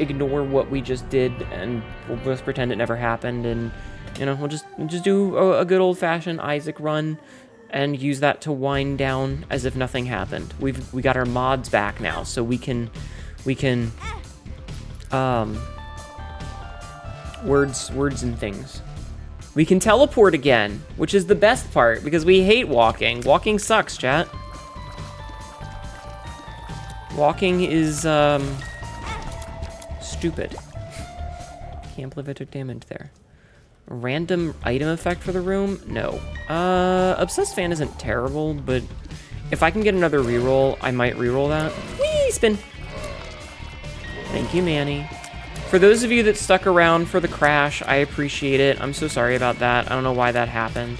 ignore what we just did, and we'll just pretend it never happened, and, you know, we'll just do a good old-fashioned Isaac run, and use that to wind down as if nothing happened. We got our mods back now, so we can, words and things. We can teleport again, which is the best part, because we hate walking. Walking sucks, chat. Walking is, stupid. Can't believe I took damage there. Random item effect for the room? No. Obsessed Fan isn't terrible, but if I can get another reroll, I might reroll that. Whee! Spin! Thank you, Manny. For those of you that stuck around for the crash, I appreciate it. I'm so sorry about that. I don't know why that happened.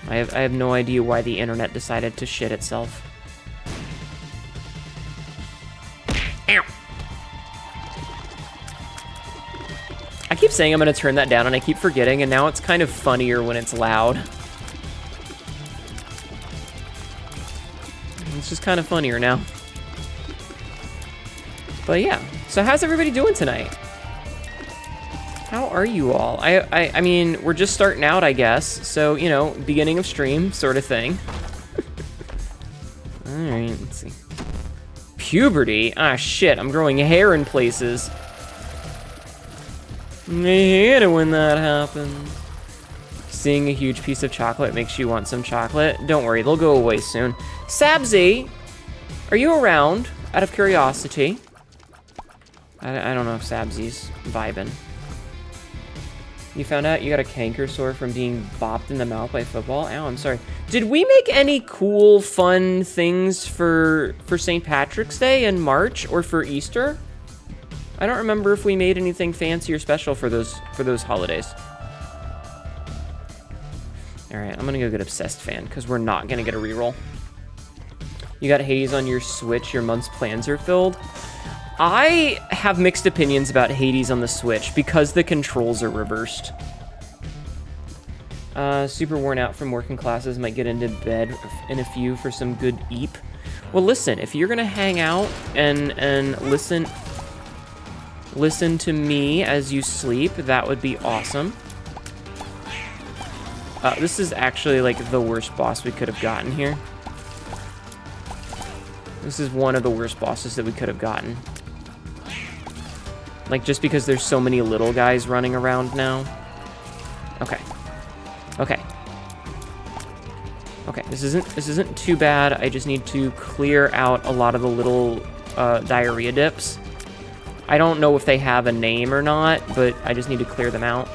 I have no idea why the internet decided to shit itself. Ow! I keep saying I'm gonna turn that down and I keep forgetting, and now it's kind of funnier when it's loud. It's just kind of funnier now. But yeah, so how's everybody doing tonight? How are you all? I mean, we're just starting out, I guess. So, you know, beginning of stream sort of thing. All right, let's see. Puberty? Ah, shit, I'm growing hair in places. I hate it when that happens. Seeing a huge piece of chocolate makes you want some chocolate. Don't worry, they'll go away soon. Sabzi, are you around? Out of curiosity. I don't know if Sabzi's vibing. You found out you got a canker sore from being bopped in the mouth by football? Ow, I'm sorry. Did we make any cool, fun things for St. Patrick's Day in March or for Easter? I don't remember if we made anything fancy or special for those holidays. All right, I'm gonna go get Obsessed Fan because we're not gonna get a reroll. You got Hades on your Switch. Your month's plans are filled. I have mixed opinions about Hades on the Switch because the controls are reversed. Super worn out from working classes, might get into bed in a few for some good eep. Well, listen, if you're gonna hang out and listen to me as you sleep, that would be awesome. This is actually like the worst boss we could have gotten here. This is one of the worst bosses that we could have gotten. Like, just because there's so many little guys running around now. Okay. Okay. Okay, this isn't too bad. I just need to clear out a lot of the little diarrhea dips. I don't know if they have a name or not, but I just need to clear them out.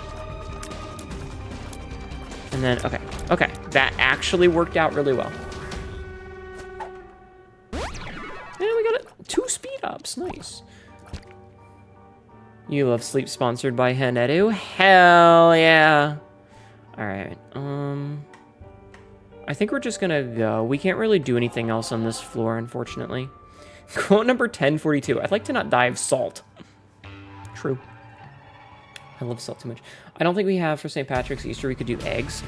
And then, okay. Okay, that actually worked out really well. And we got 2 speed ups, nice. You love sleep, sponsored by Hnetu? Hell yeah. All right, I think we're just gonna go. We can't really do anything else on this floor, unfortunately. Quote number 1042. I'd like to not die of salt. True. I love salt too much. I don't think we have for St. Patrick's Easter, we could do eggs.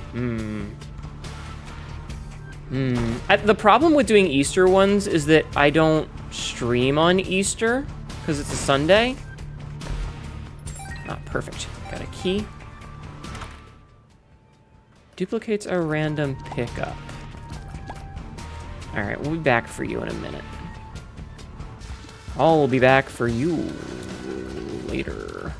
The problem with doing Easter ones is that I don't stream on Easter because it's a Sunday. Ah, perfect. Got a key. Duplicates a random pickup. All right, we'll be back for you in a minute. I'll be back for you later.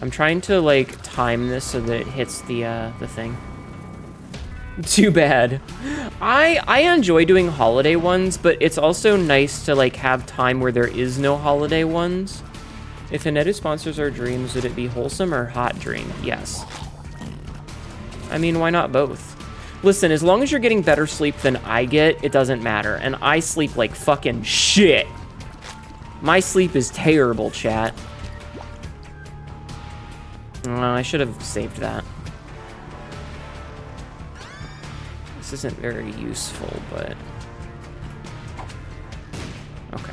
I'm trying to like time this so that it hits the thing. Too bad. I enjoy doing holiday ones, but it's also nice to like have time where there is no holiday ones. If Hnetu sponsors our dreams, would it be wholesome or hot dream? Yes. I mean, why not both? Listen, as long as you're getting better sleep than I get, it doesn't matter. And I sleep like fucking shit. My sleep is terrible, chat. I should have saved that. This isn't very useful, but... Okay.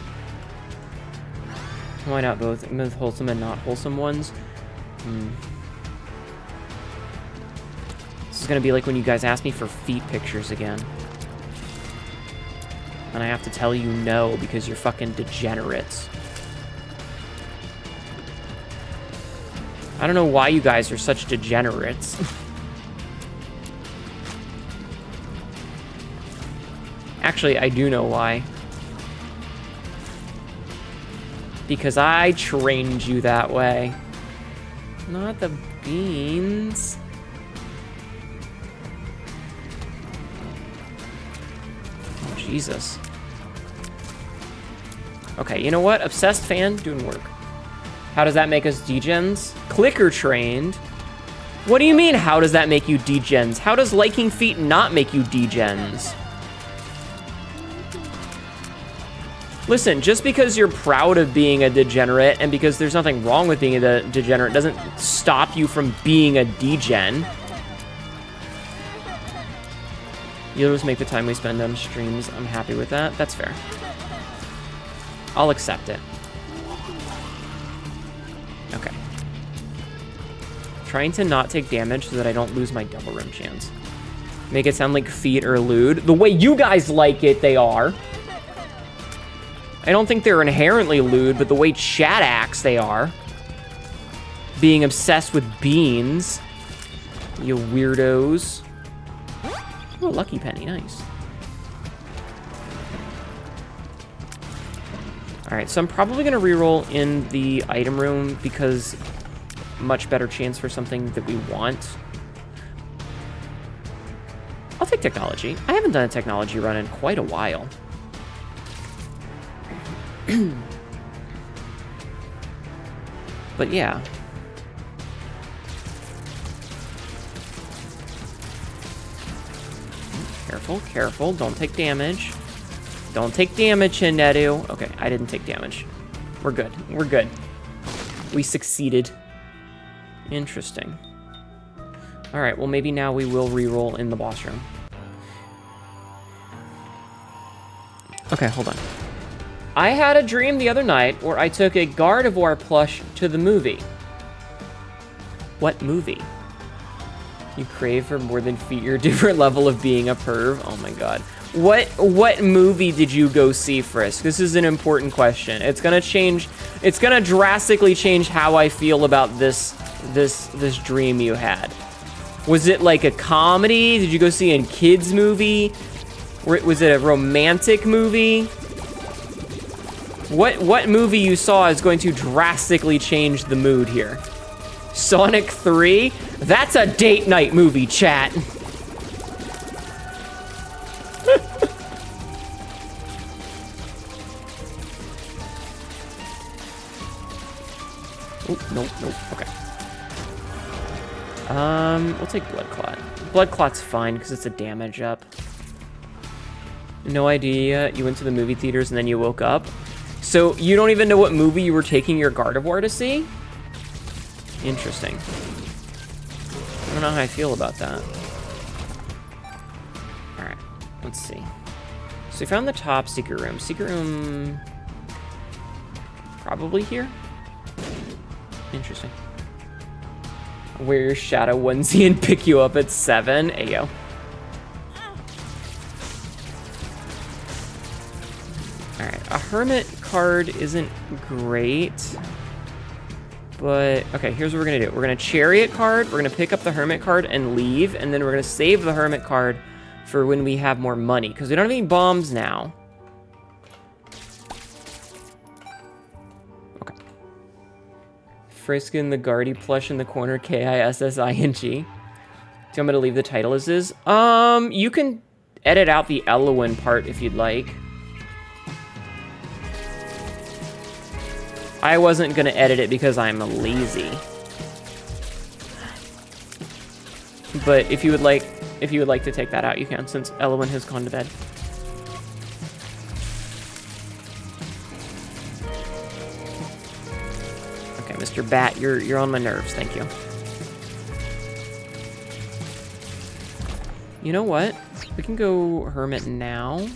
Why not both wholesome and not wholesome ones? This is gonna be like when you guys ask me for feet pictures again. And I have to tell you no because you're fucking degenerates. I don't know why you guys are such degenerates. Actually, I do know why. Because I trained you that way. Not the beans. Oh, Jesus. Okay, you know what? Obsessed fan, doing work. How does that make us degens? Clicker trained. What do you mean, how does that make you degens? How does liking feet not make you degens? Listen, just because you're proud of being a degenerate and because there's nothing wrong with being a degenerate doesn't stop you from being a degen. You'll just make the time we spend on streams. I'm happy with that. That's fair. I'll accept it. Okay. Trying to not take damage so that I don't lose my double rim chance. Make it sound like feet are lewd. The way you guys like it, they are. I don't think they're inherently lewd, but the way chat acts, they are. Being obsessed with beans. You weirdos. Oh, lucky penny, nice. Alright, so I'm probably gonna reroll in the item room because much better chance for something that we want. I'll take technology. I haven't done a technology run in quite a while. But yeah. Careful, careful. Don't take damage. Don't take damage, Hnetu. Okay, I didn't take damage. We're good. We're good. We succeeded. Interesting. Alright, well maybe now we will reroll in the boss room. Okay, hold on. I had a dream the other night where I took a Gardevoir plush to the movie. What movie? You crave for more than feet. You're a different level of being a perv. Oh my god. What movie did you go see, Frisk? This is an important question. It's gonna change. It's gonna drastically change how I feel about this dream you had. Was it like a comedy? Did you go see a kids movie? Was it a romantic movie? What movie you saw is going to drastically change the mood here? Sonic 3? That's a date night movie, chat. Oh, nope, okay. We'll take Blood Clot. Blood Clot's fine because it's a damage up. No idea you went to the movie theaters and then you woke up. So you don't even know what movie you were taking your Gardevoir to see? Interesting. I don't know how I feel about that. Alright, let's see. So we found the top secret room. Secret room... probably here? Interesting. Wear your shadow onesie and pick you up at 7. Ayo. Alright, a hermit card isn't great. But, okay, here's what we're gonna do. We're gonna chariot card, we're gonna pick up the hermit card and leave, and then we're gonna save the hermit card for when we have more money, because we don't have any bombs now. Okay. Frisk in the Guardy plush in the corner, K-I-S-S-I-N-G. Do you want me to leave the title as is? You can edit out the Elowen part if you'd like. I wasn't gonna edit it because I'm lazy. But if you would like to take that out, you can, since Elowen has gone to bed. Okay, Mr. Bat, you're on my nerves, thank you. You know what? We can go Hermit now.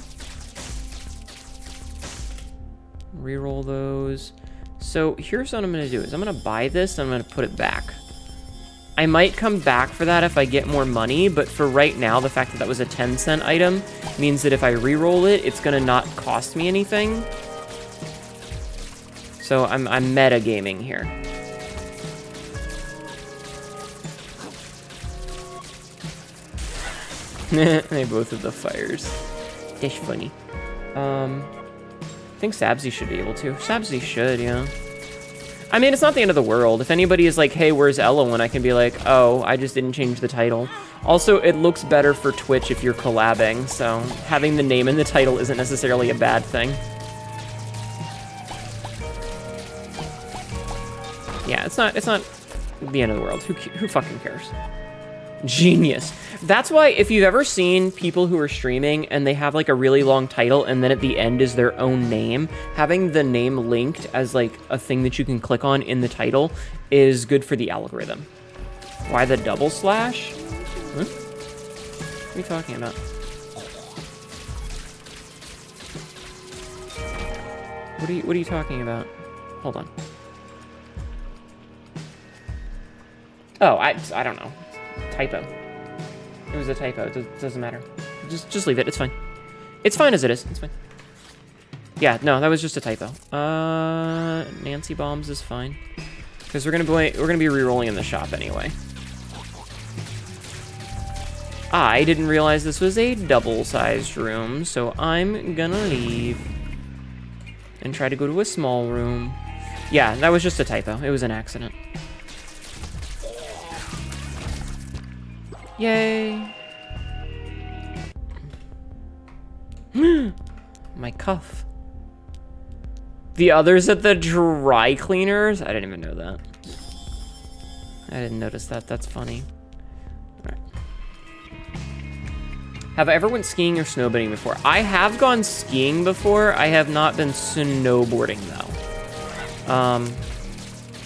Reroll those. So here's what I'm gonna do is I'm gonna buy this and I'm gonna put it back. I might come back for that if I get more money, but for right now, the fact that that was a 10-cent item means that if I re-roll it, it's gonna not cost me anything. So I'm metagaming here. They both have the fires. That's funny. I think Sabzi should be able to. Sabzi should, yeah. I mean, it's not the end of the world. If anybody is like, hey, where's Elowen? I can be like, oh, I just didn't change the title. Also, it looks better for Twitch if you're collabing, so having the name in the title isn't necessarily a bad thing. Yeah, it's not the end of the world. Who fucking cares? Genius. That's why if you've ever seen people who are streaming and they have like a really long title and then at the end is their own name, having the name linked as like a thing that you can click on in the title is good for the algorithm. Why the double slash? Huh? What are you talking about? What are you talking about? Hold on. Oh, I don't know. Typo. It was a typo. It doesn't matter. Just leave it. It's fine. It's fine as it is. It's fine. Yeah, no, that was just a typo. Nancy bombs is fine because we're gonna be re-rolling in the shop anyway. I didn't realize this was a double-sized room, so I'm gonna leave and try to go to a small room. Yeah, that was just a typo. It was an accident. Yay! My cuff. The others at the dry cleaners? I didn't even know that. I didn't notice that. That's funny. All right. Have I ever went skiing or snowboarding before? I have gone skiing before. I have not been snowboarding though.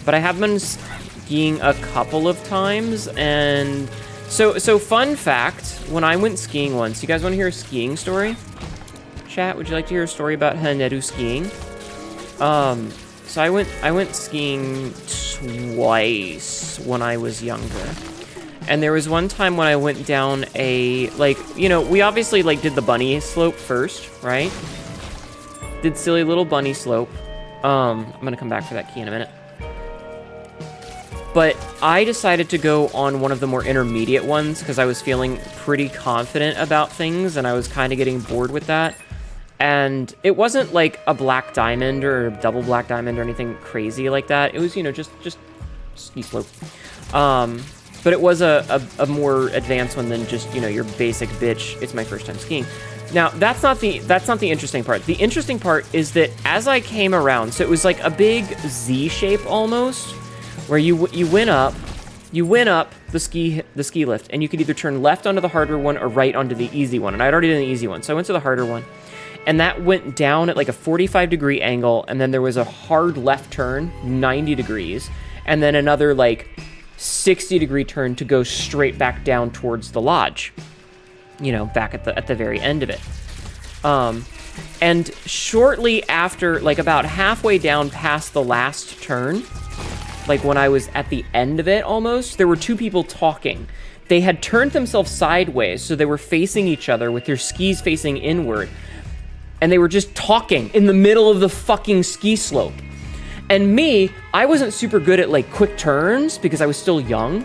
But I have been skiing a couple of times, and so fun fact, when I went skiing once, you guys want to hear a skiing story? Chat, would you like to hear a story about Hnetu skiing? So I went skiing twice when I was younger. And there was one time when I went down a, like, you know, we obviously, like, did the bunny slope first, right? Did silly little bunny slope. I'm gonna come back for that key in a minute. But I decided to go on one of the more intermediate ones because I was feeling pretty confident about things and I was kind of getting bored with that. And it wasn't like a black diamond or a double black diamond or anything crazy like that. It was, you know, just ski slope. But it was a more advanced one than just, you know, your basic bitch, it's my first time skiing. Now, that's not the interesting part. The interesting part is that as I came around, so it was like a big Z shape almost, where you went up the ski lift, and you could either turn left onto the harder one or right onto the easy one. And I'd already done the easy one, so I went to the harder one. And that went down at like a 45-degree angle, and then there was a hard left turn, 90 degrees, and then another like 60-degree turn to go straight back down towards the lodge. You know, back at the very end of it. And shortly after, like about halfway down past the last turn, like when I was at the end of it almost, there were two people talking. They had turned themselves sideways, so they were facing each other with their skis facing inward. And they were just talking in the middle of the fucking ski slope. And me, I wasn't super good at like quick turns because I was still young.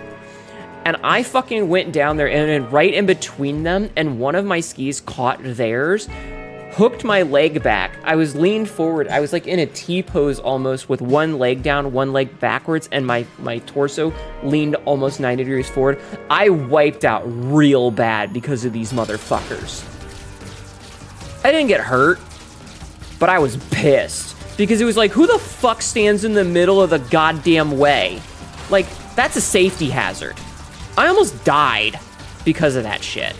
And I fucking went down there and then right in between them, and one of my skis caught theirs, hooked my leg back. I was leaned forward. I was like in a T-pose almost with one leg down, one leg backwards, and my torso leaned almost 90 degrees forward. I wiped out real bad because of these motherfuckers. I didn't get hurt, but I was pissed because it was like, who the fuck stands in the middle of the goddamn way? Like, that's a safety hazard. I almost died because of that shit.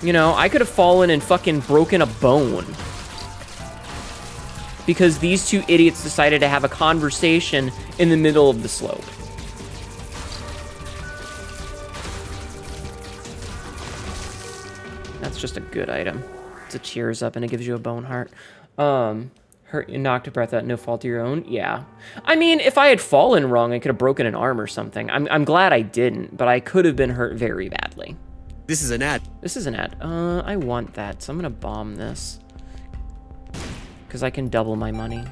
You know, I could have fallen and fucking broken a bone because these two idiots decided to have a conversation in the middle of the slope. That's just a good item. It's a cheers up and it gives you a bone heart. Hurt, knocked a breath out, no fault of your own. Yeah. I mean, if I had fallen wrong, I could have broken an arm or something. I'm glad I didn't, but I could have been hurt very badly. This is an ad. This is an ad. I want that, so I'm gonna bomb this. Because I can double my money.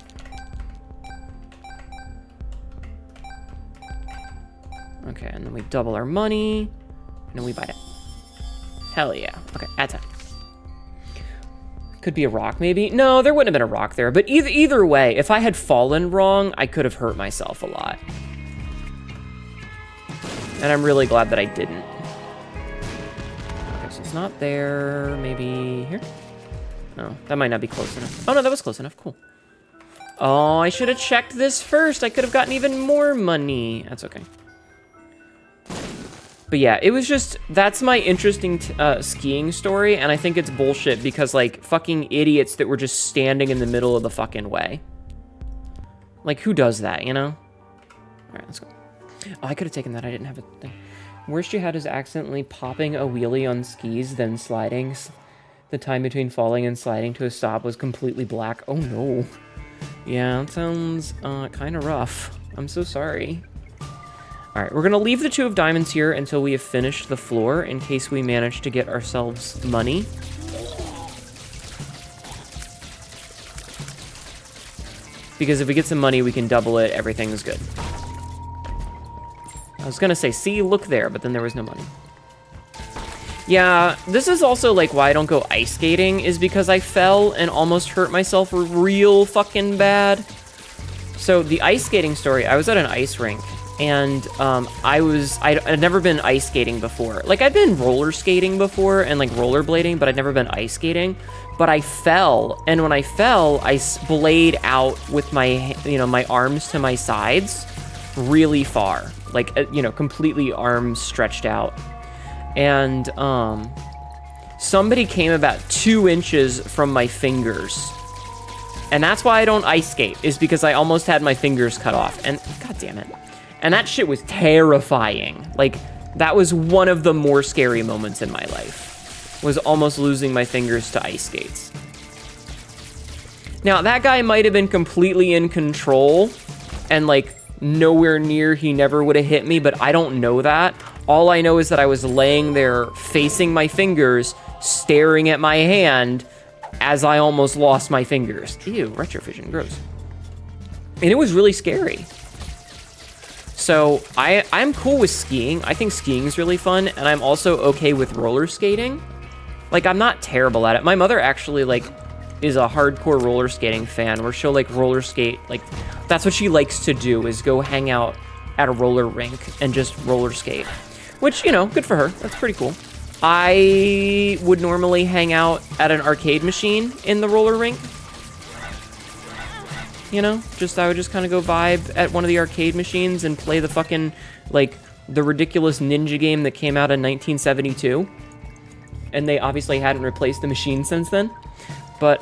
Okay, and then we double our money, and then we buy it. Hell yeah. Okay, ad time. Could be a rock, maybe? No, there wouldn't have been a rock there, but either way, if I had fallen wrong, I could have hurt myself a lot. And I'm really glad that I didn't. Okay, so it's not there. Maybe here? No, that might not be close enough. Oh, no, that was close enough. Cool. Oh, I should have checked this first. I could have gotten even more money. That's okay. But yeah, it was just, that's my interesting skiing story, and I think it's bullshit because, like, fucking idiots that were just standing in the middle of the fucking way. Like, who does that, you know? Alright, let's go. Oh, I could have taken that. I didn't have a thing. Worst you had is accidentally popping a wheelie on skis, then sliding. The time between falling and sliding to a stop was completely black. Oh, no. Yeah, that sounds kind of rough. I'm so sorry. All right, we're gonna leave the 2 of diamonds here until we have finished the floor in case we manage to get ourselves money. Because if we get some money, we can double it, everything's good. I was gonna say, see, look there, but then there was no money. Yeah, this is also like why I don't go ice skating, is because I fell and almost hurt myself real fucking bad. So the ice skating story, I was at an ice rink. And I'd never been ice skating before. Like, I'd been roller skating before and like rollerblading, but I'd never been ice skating. But I fell, and when I fell, I splayed out with my, you know, my arms to my sides really far. Like, you know, completely arms stretched out. And somebody came about 2 inches from my fingers. And that's why I don't ice skate, is because I almost had my fingers cut off. And, god damn it. And that shit was terrifying. Like, that was one of the more scary moments in my life. Was almost losing my fingers to ice skates. Now, that guy might have been completely in control. And, like, nowhere near, he never would have hit me. But I don't know that. All I know is that I was laying there facing my fingers, staring at my hand as I almost lost my fingers. Ew, retrovision, gross. And it was really scary. So I'm cool with skiing. I think skiing is really fun, and I'm also okay with roller skating. Like, I'm not terrible at it. My mother actually, like, is a hardcore roller skating fan, where she'll, like, roller skate. Like, that's what she likes to do, is go hang out at a roller rink and just roller skate. Which, you know, good for her. That's pretty cool. I would normally hang out at an arcade machine in the roller rink. You know, I would just kind of go vibe at one of the arcade machines and play the fucking, like, the ridiculous ninja game that came out in 1972. And they obviously hadn't replaced the machine since then. But,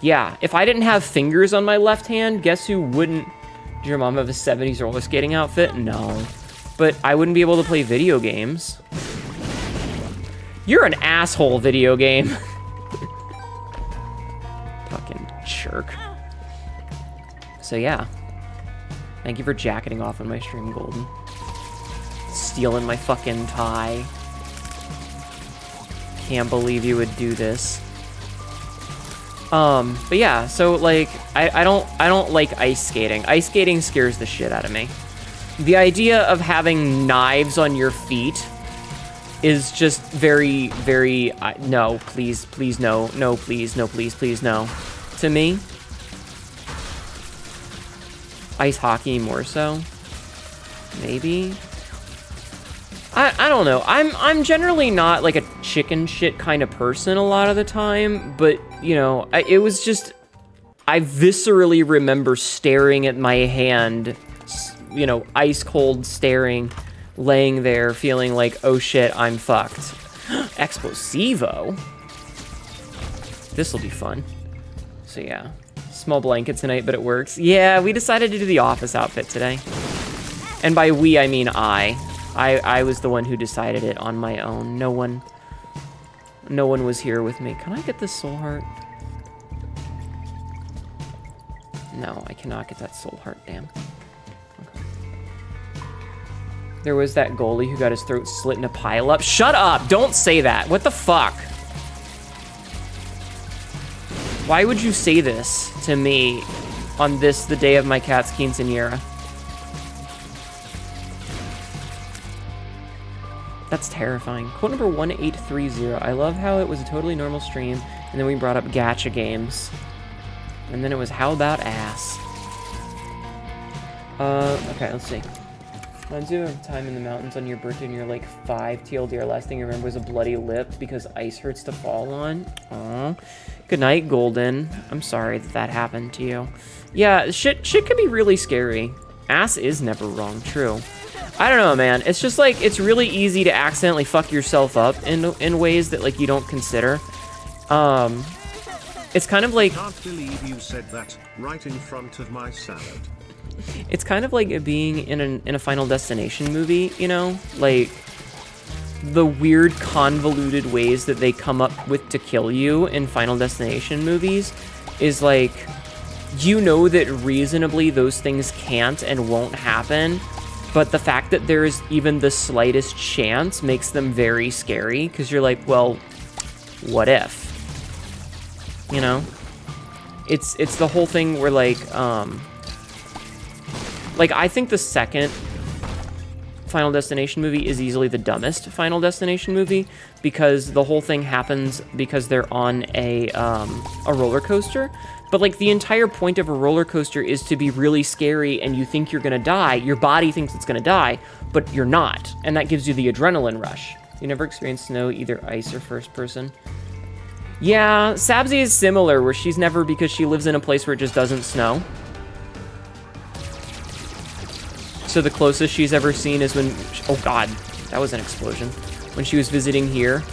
yeah, if I didn't have fingers on my left hand, guess who wouldn't? Did your mom have a 70s roller skating outfit? No. But I wouldn't be able to play video games. You're an asshole, video game. Fucking jerk. So yeah, thank you for jacketing off on my stream, Golden. Stealing my fucking tie. Can't believe you would do this. But yeah, so like, I don't like ice skating. Ice skating scares the shit out of me. The idea of having knives on your feet is just very, very, no, please, please, no, no, please, no, please, please, no. To me. Ice hockey more so, maybe. I don't know. I'm generally not like a chicken shit kind of person a lot of the time, but you know, it was just, I viscerally remember staring at my hand, you know, ice cold staring, laying there feeling like, oh shit, I'm fucked. Explosivo. This'll be fun. So yeah. Small blanket tonight, but it works. Yeah, we decided to do the office outfit today. And by we, I mean I was the one who decided it on my own. No one was here with me. Can I get this soul heart? No, I cannot get that soul heart, damn. Okay. There was that goalie who got his throat slit in a pile-up. Shut up! Don't say that! What the fuck? Why would you say this to me on this, the day of my cat's quinceañera? That's terrifying. Quote number 1830. I love how it was a totally normal stream, and then we brought up gacha games. And then it was, how about ass? Okay, let's see. Reminds you of time in the mountains on your birthday and you're like 5. TLDR, last thing I remember was a bloody lip because ice hurts to fall on. Aw. Good night, Golden. I'm sorry that happened to you. Yeah, shit can be really scary. Ass is never wrong, true. I don't know, man. It's just like, it's really easy to accidentally fuck yourself up in ways that like you don't consider. It's kind of like... Can't believe you said that right in front of my salad. It's kind of like being in a Final Destination movie, you know? Like, the weird convoluted ways that they come up with to kill you in Final Destination movies is like, you know that reasonably those things can't and won't happen, but the fact that there is even the slightest chance makes them very scary, because you're like, well, what if? You know? It's the whole thing where, like, I think the second Final Destination movie is easily the dumbest Final Destination movie, because the whole thing happens because they're on a roller coaster. But, like, the entire point of a roller coaster is to be really scary, and you think you're gonna die. Your body thinks it's gonna die, but you're not. And that gives you the adrenaline rush. You never experienced snow, either ice or first person? Yeah, Sabzi is similar, where she's never, because she lives in a place where it just doesn't snow. So the closest she's ever seen is when, oh god, that was an explosion. When she was visiting here.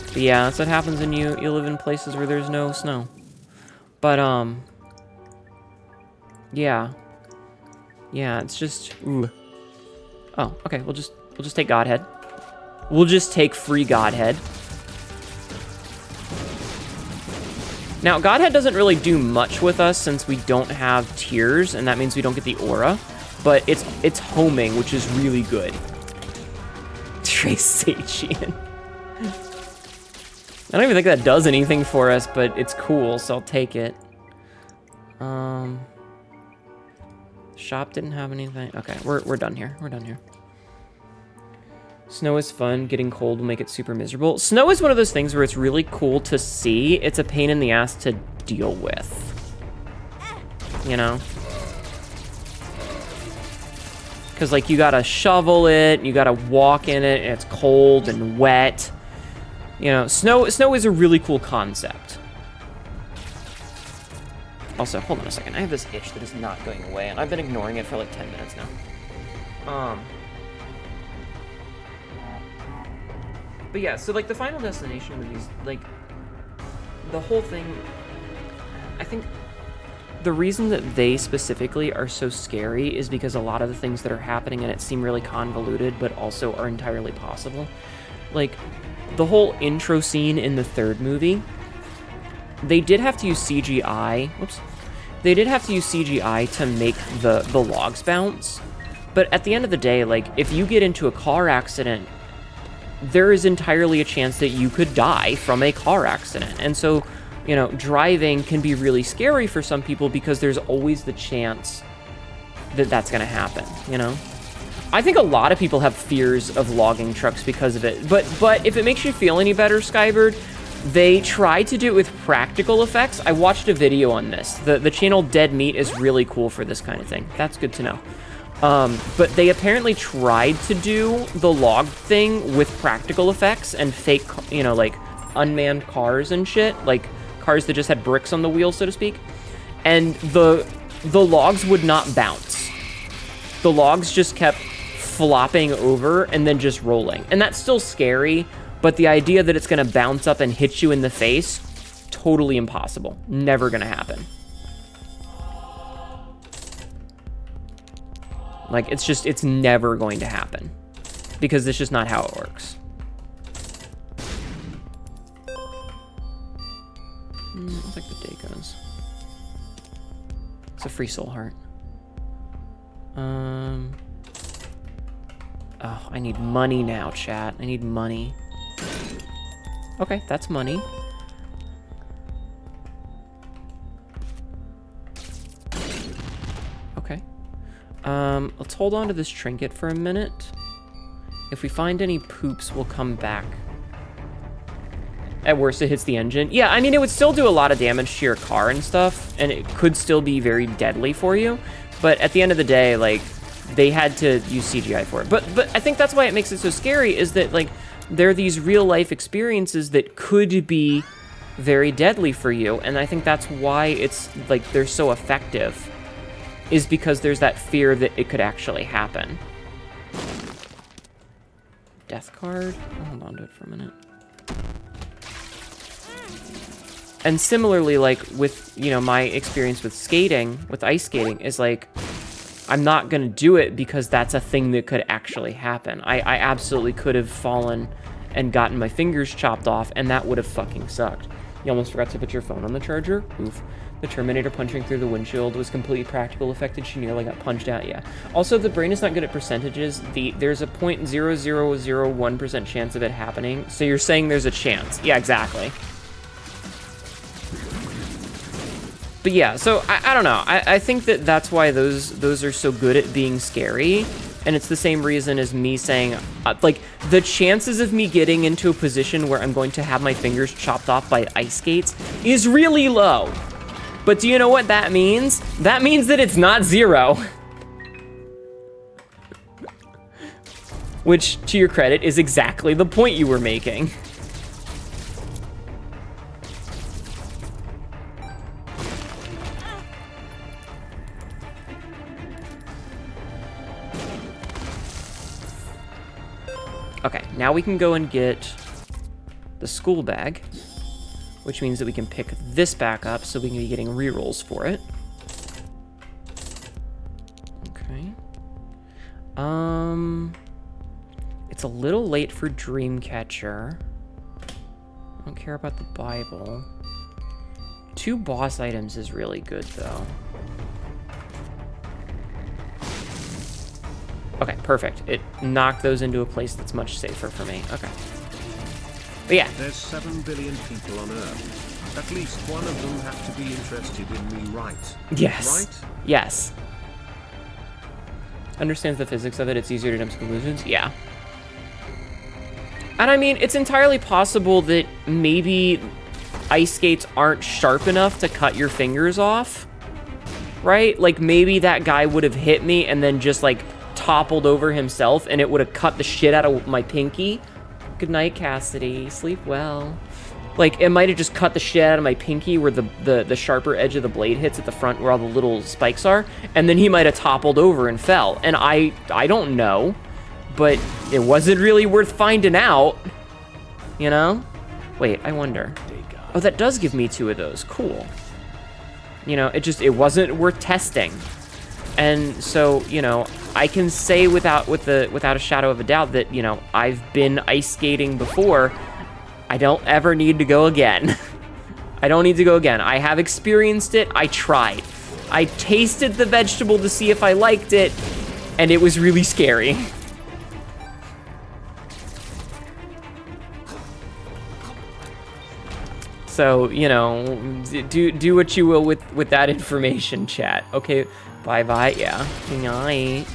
But yeah, that's what happens when you live in places where there's no snow. But, yeah. Yeah, it's just, ooh. Oh, okay, we'll just take Godhead. We'll just take free Godhead. Now, Godhead doesn't really do much with us since we don't have tears, and that means we don't get the aura. But it's homing, which is really good. Trace Sachian. I don't even think that does anything for us, but it's cool, so I'll take it. Shop didn't have anything. Okay, we're done here. We're done here. Snow is fun. Getting cold will make it super miserable. Snow is one of those things where it's really cool to see. It's a pain in the ass to deal with. You know? Because, like, you gotta shovel it, you gotta walk in it, and it's cold and wet. You know, snow is a really cool concept. Also, hold on a second. I have this itch that is not going away, and I've been ignoring it for like 10 minutes now. But yeah, so like the Final Destination movies, like the whole thing, I think the reason that they specifically are so scary is because a lot of the things that are happening in it seem really convoluted, but also are entirely possible. Like, the whole intro scene in the third movie, they did have to use CGI. Whoops. They did have to use CGI to make the logs bounce. But at the end of the day, like, if you get into a car accident, there is entirely a chance that you could die from a car accident. And so, you know, driving can be really scary for some people because there's always the chance that that's going to happen, you know? I think a lot of people have fears of logging trucks because of it. But if it makes you feel any better, Skybird, they tried to do it with practical effects. I watched a video on this. The channel Dead Meat is really cool for this kind of thing. That's good to know. But they apparently tried to do the log thing with practical effects and fake, you know, like unmanned cars and shit, like cars that just had bricks on the wheels, so to speak. And the logs would not bounce. The logs just kept flopping over and then just rolling. And that's still scary, but the idea that it's gonna bounce up and hit you in the face, totally impossible. Never gonna happen. Like, it's never going to happen. Because it's just not how it works. Looks like the day goes. It's a free soul heart. Oh, I need money now, chat. I need money. Okay, that's money. Okay. Let's hold on to this trinket for a minute. If we find any poops, we'll come back. At worst, it hits the engine. Yeah, I mean, it would still do a lot of damage to your car and stuff, and it could still be very deadly for you. But at the end of the day, like, they had to use CGI for it. But I think that's why it makes it so scary, is that, like, there are these real-life experiences that could be very deadly for you, and I think that's why it's, like, they're so effective, is because there's that fear that it could actually happen. Death card? I'll hold on to it for a minute. And similarly, like, with, you know, my experience with skating, with ice skating, is like, I'm not gonna do it because that's a thing that could actually happen. I absolutely could have fallen and gotten my fingers chopped off, and that would have fucking sucked. You almost forgot to put your phone on the charger? Oof. The Terminator punching through the windshield was completely practical effect. She nearly got punched out, yeah. Also, the brain is not good at percentages. There's a 0.0001% chance of it happening, so you're saying there's a chance. Yeah, exactly. But yeah, so I don't know. I think that that's why those are so good at being scary. And it's the same reason as me saying, like, the chances of me getting into a position where I'm going to have my fingers chopped off by ice skates is really low. But do you know what that means? That means that it's not 0. Which, to your credit, is exactly the point you were making. Okay, now we can go and get the school bag, which means that we can pick this back up so we can be getting rerolls for it. Okay. It's a little late for Dreamcatcher. I don't care about the Bible. 2 boss items is really good, though. Okay, perfect. It knocked those into a place that's much safer for me. Okay. But yeah. There's 7 billion people on Earth. At least one of them have to be interested in me, right? Yes. Right? Yes. Understands the physics of it. It's easier to jump to conclusions. Yeah. And I mean, it's entirely possible that maybe ice skates aren't sharp enough to cut your fingers off. Right? Like, maybe that guy would have hit me and then just, like, toppled over himself, and it would have cut the shit out of my pinky. Good night, Cassidy. Sleep well. Like, it might have just cut the shit out of my pinky where the sharper edge of the blade hits at the front where all the little spikes are, and then he might have toppled over and fell. And I don't know, but it wasn't really worth finding out, you know? Wait, I wonder. Oh, that does give me 2 of those. Cool. You know, it wasn't worth testing. And so, you know, I can say without a shadow of a doubt that, you know, I've been ice skating before. I don't ever need to go again. I don't need to go again. I have experienced it. I tried. I tasted the vegetable to see if I liked it, and it was really scary. So, you know, do what you will with that information, chat. Okay, bye-bye, yeah. Good night.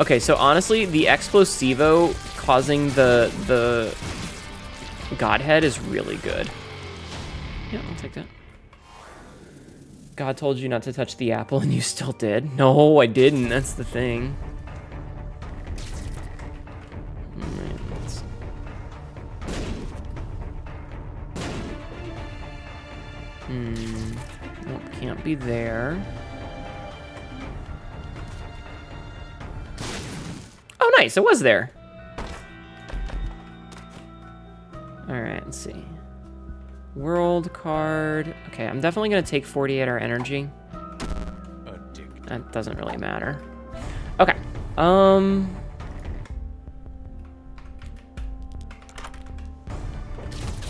Okay, so honestly, the Explosivo causing the Godhead is really good. Yeah, I'll take that. God told you not to touch the apple and you still did. No, I didn't. That's the thing. Nope, can't be there. Oh, nice, it was there. All right, let's see. World card. Okay, I'm definitely gonna take 48-hour energy. That doesn't really matter. Okay.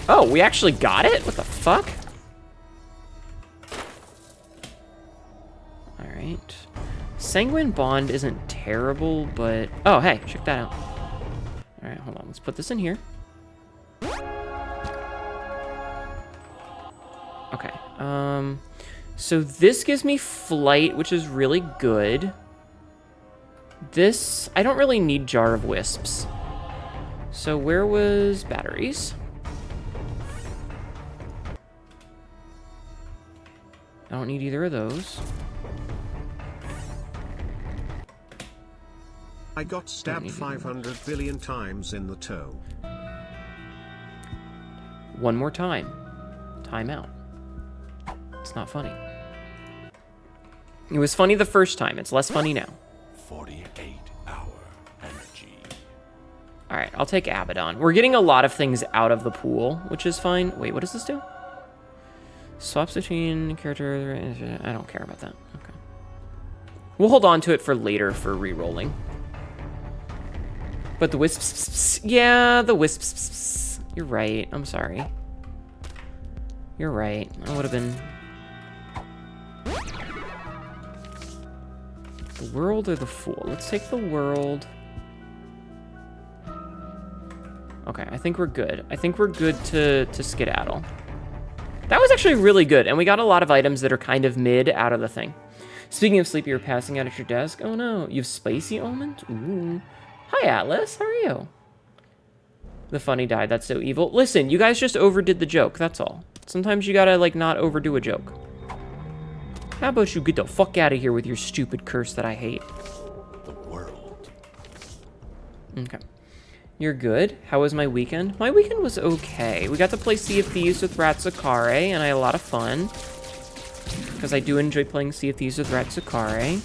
Oh, we actually got it? What the fuck? point. Sanguine Bond isn't terrible, but... Oh, hey, check that out. Alright, hold on. Let's put this in here. Okay. So this gives me flight, which is really good. This... I don't really need Jar of Wisps. So where was batteries? I don't need either of those. I got stabbed 500 billion times in the toe. One more time. Time out. It's not funny. It was funny the first time. It's less funny now. 48-hour energy. All right, I'll take Abaddon. We're getting a lot of things out of the pool, which is fine. Wait, what does this do? Swaps between characters. I don't care about that. Okay. We'll hold on to it for later for re-rolling. But the wisps... Yeah, the wisps... You're right. I'm sorry. You're right. I would have been... The world or the fool? Let's take the world. Okay, I think we're good. I think we're good to skedaddle. That was actually really good, and we got a lot of items that are kind of mid out of the thing. Speaking of sleep, you're passing out at your desk. Oh no, you have spicy almond? Ooh. Hi, Atlas. How are you? The funny died. That's so evil. Listen, you guys just overdid the joke. That's all. Sometimes you gotta, like, not overdo a joke. How about you get the fuck out of here with your stupid curse that I hate? The world. Okay. You're good. How was my weekend? My weekend was okay. We got to play Sea of Thieves with Ratsukare, and I had a lot of fun. Because I do enjoy playing Sea of Thieves with Ratsukare.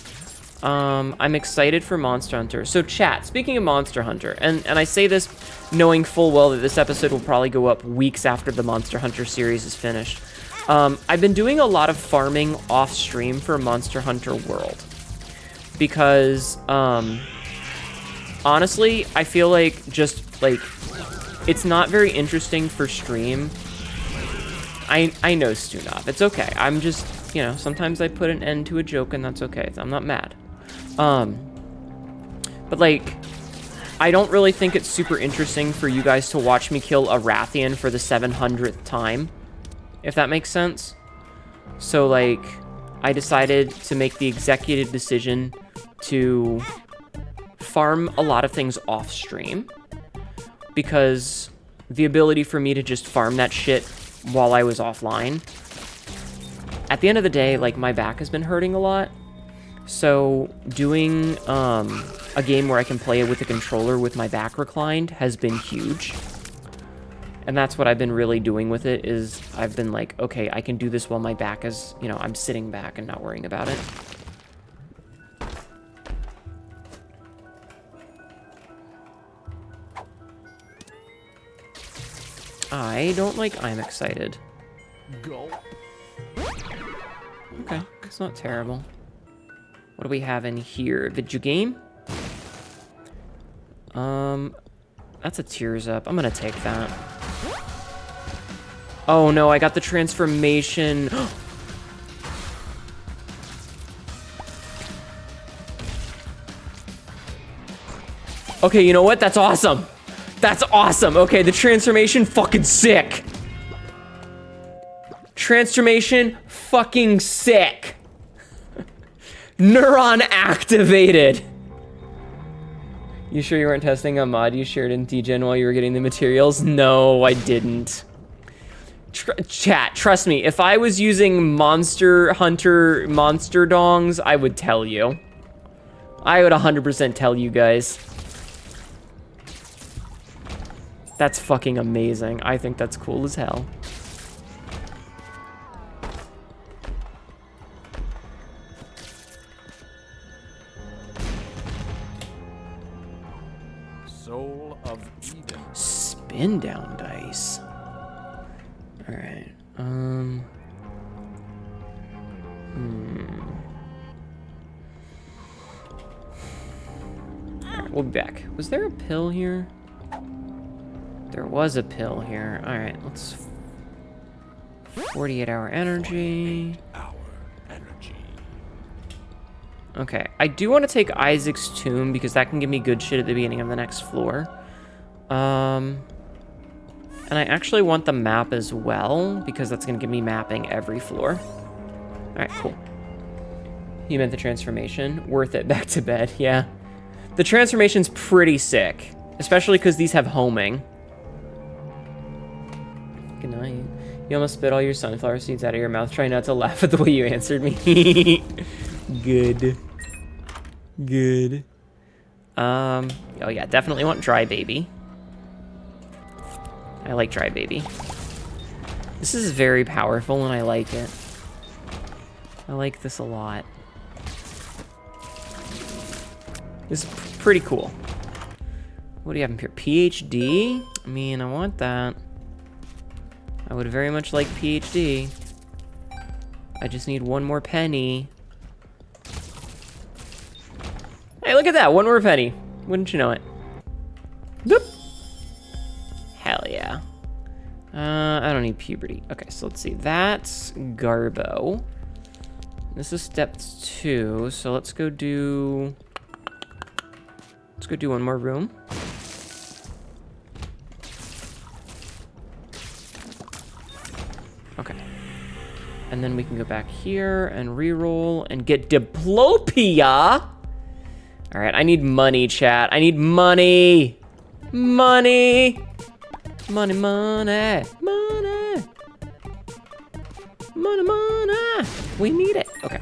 I'm excited for Monster Hunter. So chat, speaking of Monster Hunter, and I say this knowing full well that this episode will probably go up weeks after the Monster Hunter series is finished. I've been doing a lot of farming off stream for Monster Hunter World. Because, honestly, I feel like just, like, it's not very interesting for stream. I know, Stunov. It's okay. I'm just, you know, sometimes I put an end to a joke and that's okay. I'm not mad. But, like, I don't really think it's super interesting for you guys to watch me kill a Rathian for the 700th time, if that makes sense. So, like, I decided to make the executive decision to farm a lot of things off stream, because the ability for me to just farm that shit while I was offline, at the end of the day, like, my back has been hurting a lot. So doing a game where I can play it with a controller with my back reclined has been huge. And that's what I've been really doing with it, is I've been like, okay, I can do this while my back is, you know, I'm sitting back and not worrying about it. I don't like I'm excited. Go. Okay, it's not terrible. What do we have in here? Video game? That's a tears up. I'm gonna take that. Oh no, I got the transformation. Okay, you know what? That's awesome. That's awesome. Okay, the transformation, fucking sick. Transformation, fucking sick. Neuron activated. You sure you weren't testing a mod you shared in TGen while you were getting the materials? No, I didn't. Chat, trust me, if I was using Monster Hunter monster dongs, I would tell you. I would 100% tell you guys. That's fucking amazing. I think that's cool as hell. Soul of Eden. Spin down dice. All right. All right, we'll be back. Was there a pill here? There was a pill here. All right, let's... 48-hour energy. 48-hour energy. Okay, I do want to take Isaac's tomb because that can give me good shit at the beginning of the next floor. And I actually want the map as well because that's going to give me mapping every floor. All right, cool. You meant the transformation. Worth it. Back to bed. Yeah. The transformation's pretty sick, especially because these have homing. Good night. You almost spit all your sunflower seeds out of your mouth. Try not to laugh at the way you answered me. Good. Good. Oh yeah, definitely want dry baby. I like dry baby. This is very powerful and I like it. I like this a lot. This is pretty cool. What do you have in here? PhD? I mean, I want that. I would very much like PhD. I just need one more penny. Hey, look at that. One more penny. Wouldn't you know it? Boop. Hell yeah. I don't need puberty. Okay, so let's see. That's Garbo. This is step 2, so let's go do one more room. Okay. And then we can go back here and re-roll and get Diplopia. All right, I need money, chat. I need money. Money. Money, money. Money. Money, money. We need it. Okay.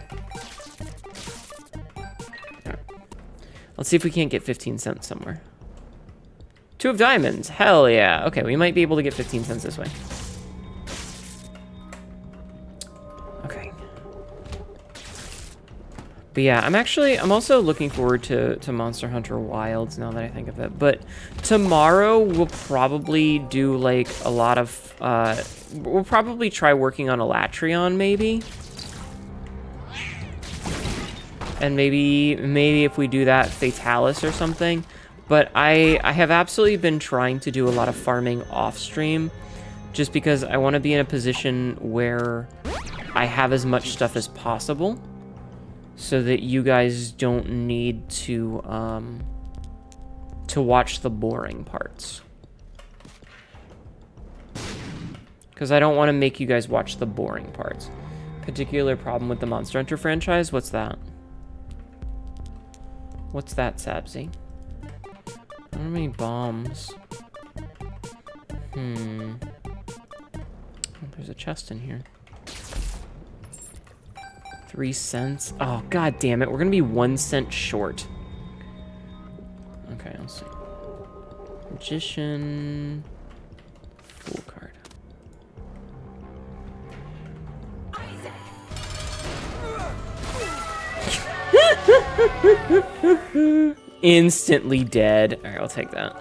Let's see if we can't get 15 cents somewhere. 2 of diamonds. Hell yeah. Okay, we might be able to get 15 cents this way. Okay. But yeah, I'm also looking forward to Monster Hunter Wilds now that I think of it. But tomorrow we'll probably do like a lot of, we'll probably try working on Elatrion maybe. And maybe if we do that, Fatalis or something. But I have absolutely been trying to do a lot of farming off stream just because I want to be in a position where I have as much stuff as possible so that you guys don't need to watch the boring parts. Because I don't want to make you guys watch the boring parts. Particular problem with the Monster Hunter franchise? What's that? What's that, Sabzi? I don't have any bombs. Oh, there's a chest in here. 3 cents. Oh, god damn it. We're gonna be 1 cent short. Okay, let's see. Magician. Fool card. Instantly dead. All right, I'll take that.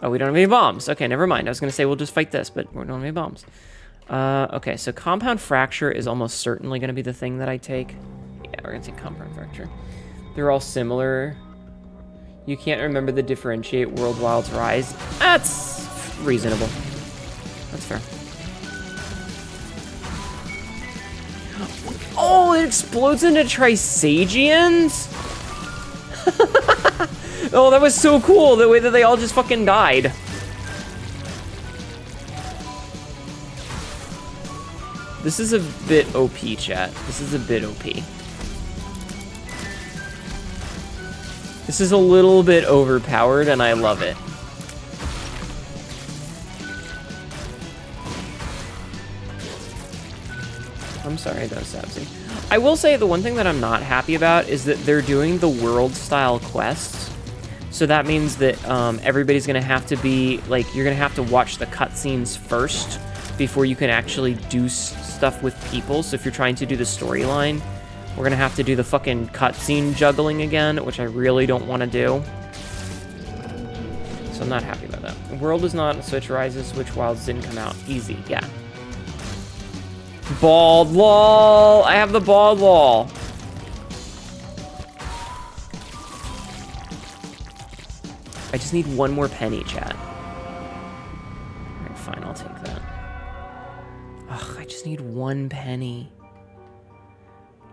Oh, we don't have any bombs. Okay, never mind. I was gonna say we'll just fight this, but we don't have any bombs. Okay, so compound fracture is almost certainly gonna be the thing that I take. Yeah, we're gonna take compound fracture. They're all similar. You can't remember the differentiate World Wilds Rise. That's reasonable. That's fair. Oh, it explodes into Trisagians? Oh, that was so cool, the way that they all just fucking died. This is a bit OP, chat. This is a bit OP. This is a little bit overpowered, and I love it. I'm sorry though, Sabzi. I will say the one thing that I'm not happy about is that they're doing the world-style quests. So that means that everybody's gonna have to be, like, you're gonna have to watch the cutscenes first before you can actually do stuff with people. So if you're trying to do the storyline, we're gonna have to do the fucking cutscene juggling again, which I really don't want to do. So I'm not happy about that. The world is not Switch Rises, Switch Wilds didn't come out. Easy, yeah. Bald lol. I have the bald lol. I just need one more penny, chat. Alright, fine, I'll take that. Ugh, I just need 1 penny.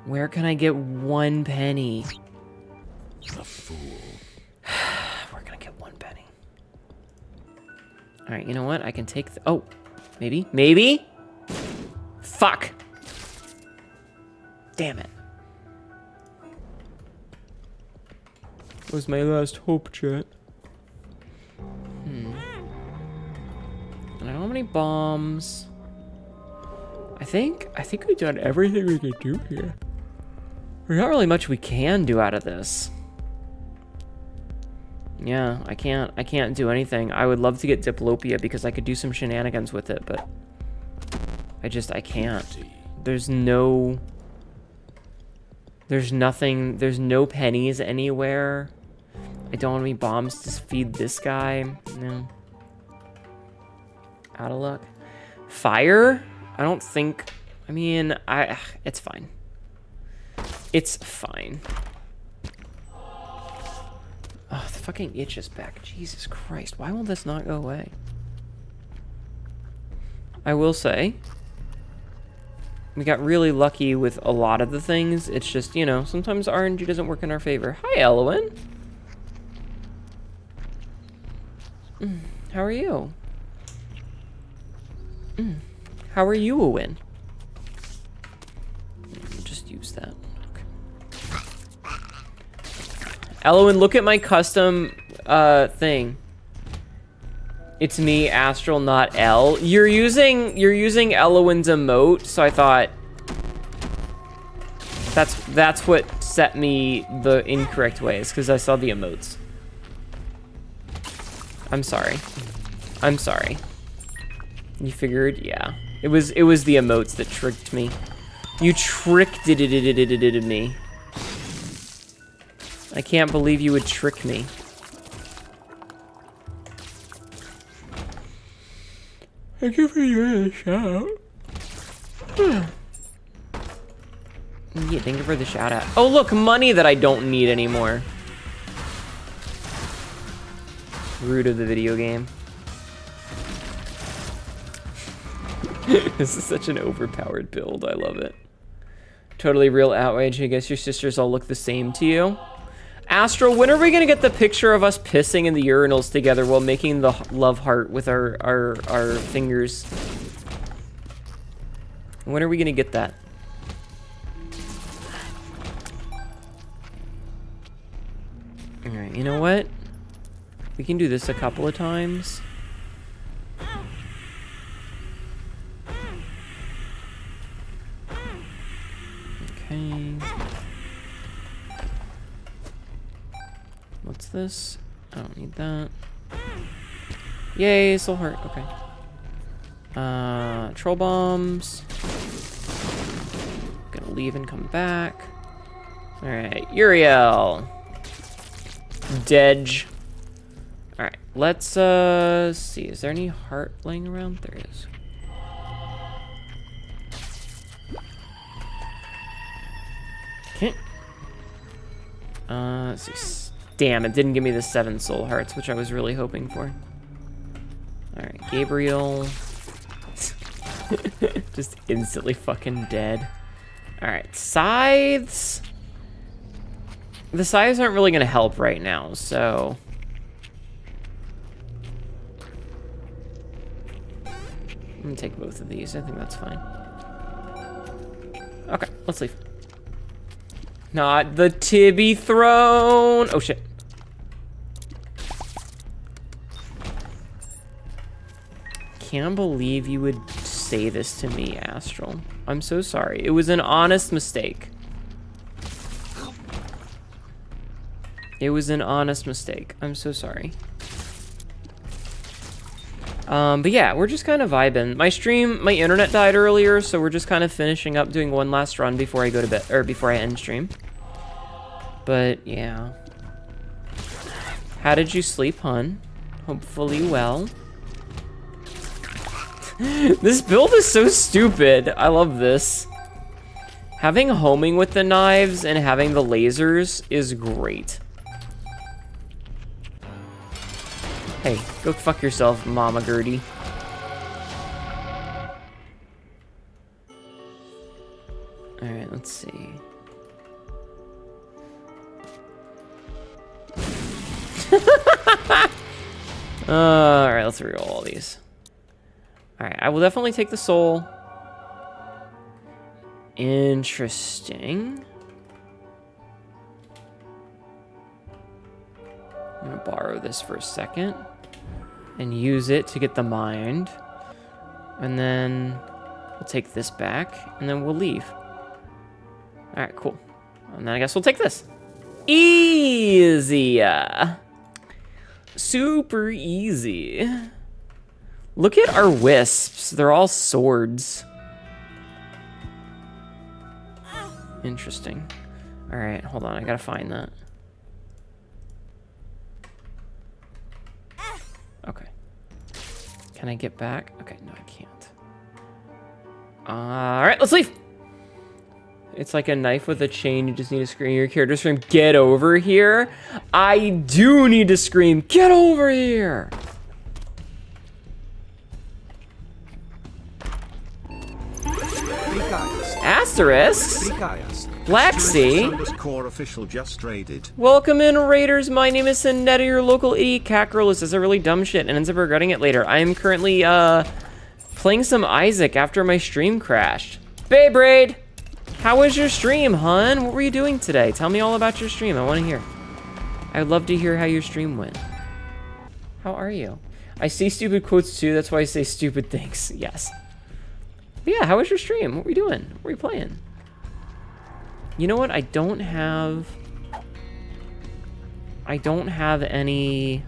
Where can I get 1 penny? The fool. Where can I get 1 penny? All right, you know what? I can take oh, maybe? Maybe? Fuck. Damn it. That was my last hope, chat. And I don't have any bombs. I think we've done everything we could do here. There's not really much we can do out of this. Yeah, I can't do anything. I would love to get Diplopia because I could do some shenanigans with it, but I can't. There's nothing, there's no pennies anywhere. I don't have any bombs to feed this guy. No. Out of luck. Fire? I don't think, I mean, it's fine. It's fine. Oh, the fucking itch is back. Jesus Christ. Why will this not go away? I will say, we got really lucky with a lot of the things. It's just, you know, sometimes RNG doesn't work in our favor. Hi, Elwin. How are you? How are you, Owen? Just use that. Okay. Elwin, look at my custom thing. It's me, Astral, not L. You're using Elwin's emote, so I thought that's what set me the incorrect ways, because I saw the emotes. I'm sorry. I'm sorry. You figured? Yeah. It was the emotes that tricked me. You tricked me. I can't believe you would trick me. Thank you for the shout. Yeah, thank you for the shout out. Oh look, money that I don't need anymore. Root of the video game. This is such an overpowered build. I love it. Totally real outrage. I guess your sisters all look the same to you. Astro, when are we gonna get the picture of us pissing in the urinals together while making the love heart with our fingers? When are we gonna get that? All right, you know what? We can do this a couple of times. Okay. What's this? I don't need that. Yay, soul heart. Okay. Troll bombs. Gonna leave and come back. All right, Uriel. Dedge. All right, let's see. Is there any heart laying around? There is. Okay. Let's see. Damn, it didn't give me the 7 soul hearts, which I was really hoping for. All right, Gabriel. Just instantly fucking dead. All right, scythes. The scythes aren't really gonna help right now, so. I'm gonna take both of these. I think that's fine. Okay, let's leave. Not the Tibby throne. Oh shit. Can't believe you would say this to me, Astral. I'm so sorry. It was an honest mistake. It was an honest mistake. I'm so sorry. But yeah, we're just kind of vibing. My internet died earlier, so we're just kind of finishing up, doing one last run before I go to bed, or before I end stream. But yeah. How did you sleep, hun? Hopefully well. This build is so stupid. I love this. Having homing with the knives and having the lasers is great. Hey, go fuck yourself, Mama Gertie. Alright, let's see. Alright, let's reroll all these. Alright, I will definitely take the soul. Interesting. I'm gonna borrow this for a second and use it to get the mind. And then we'll take this back and then we'll leave. Alright, cool. And then I guess we'll take this. Easy. Super easy. Look at our wisps. They're all swords. Interesting. Alright, hold on. I gotta find that. Okay. Can I get back? Okay, no, I can't. Alright, let's leave! It's like a knife with a chain. You just need to scream your character scream, get over here. I do need to scream, get over here! Asterisk? Black Sea? Official just raided. Welcome in, Raiders. My name is Hnetu, your local idiot cat girl who says a really dumb shit and ends up regretting it later. I am currently, playing some Isaac after my stream crashed. Babe Raid! How was your stream, hun? What were you doing today? Tell me all about your stream. I want to hear. I would love to hear how your stream went. How are you? I say stupid quotes too. That's why I say stupid things. Yes. But yeah, how was your stream? What were you doing? What were you playing? You know what? I don't have any